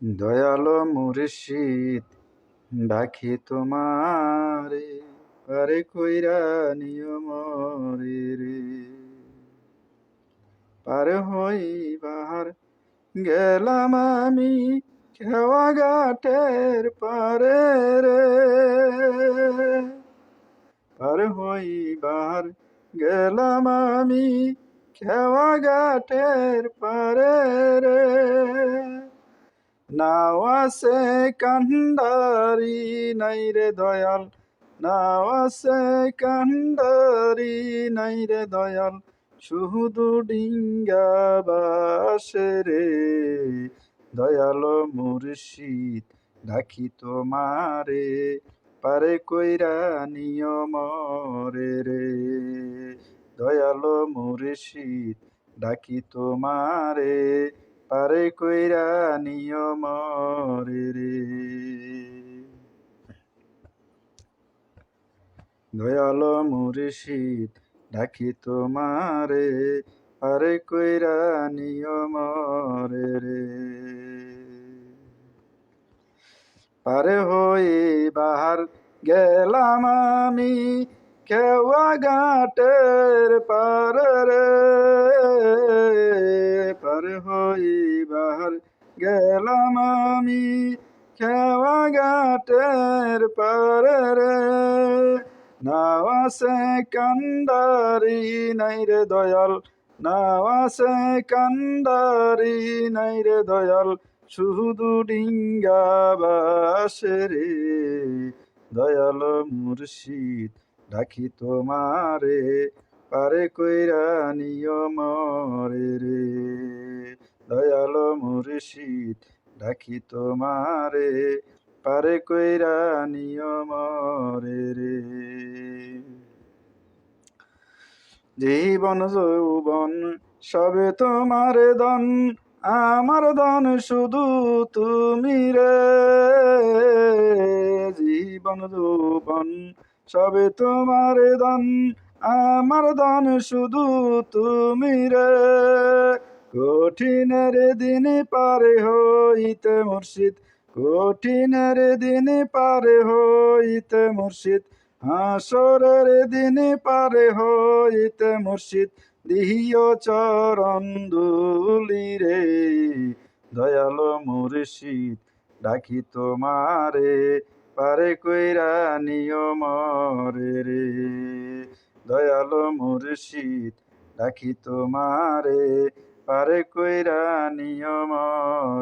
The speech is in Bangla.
দয়ালো মুর্শিদ ডাকি তোমারে, পারে কইরা নিও মরে রে। পার হইবার গেলাম আমি খেওয়া ঘাটের পারে রে। পার হইবার গেলাম আমি খেওয়া ঘাটের পারে রে। নাও আছে কান্ডারি নাই রে দয়াল, নাও আছে কান্ডারি নাই রে দয়াল, শুধু ডিঙ্গা বাসে রে। দয়াল মুর্শিদ ডাকি তোমারে, পারে কইরা নিও মরে রে। দয়াল মুর্শিদ ডাকি তোমারে, পারে কইরা নিও মরে রে। দয়াল মুর্শিদ ডাকি তোমারে, পারে কইরা নিও মরে রে। পারে হইবার গেলাম আমি খেওয়া ঘাটের পারে রে। পারে হইবার গেলাম আমি খেওয়া ঘাটের পারে রে। নাও আছে কান্ডারি নাই রে দয়াল, নাও আছে কান্ডারি নাই রে দয়াল, শুধু ডিঙ্গা বাসে রে। দয়াল মুর্শিদ ডাকি তোমারে, পারে কইরা নিও মরে রে। দয়াল মুর্শিদ ডাকি তোমারে, পারে কইরা নিও মরে রে। জীবন যৌবন সবে তোমার দন, আমার দন শুধু তুমি রে। জীবন যৌবন সবে তোমার দন, আমার দন শুধু তুমি রে। কঠিনের দিন পারে হইতে মুর্শিদ, কঠিনের দিন পারে হইতে মুর্শিদ, হাসরের দিন পারে হইতে মুর্শিদ, দিহিও চরণ দুলি রে। দয়াল মুর্শিদ ডাকি তোমারে, পারে কইরা নিও মরে রে। দয়াল মুর্শিদ ডাকি তোমারে, পারে কইরা নিও মরে।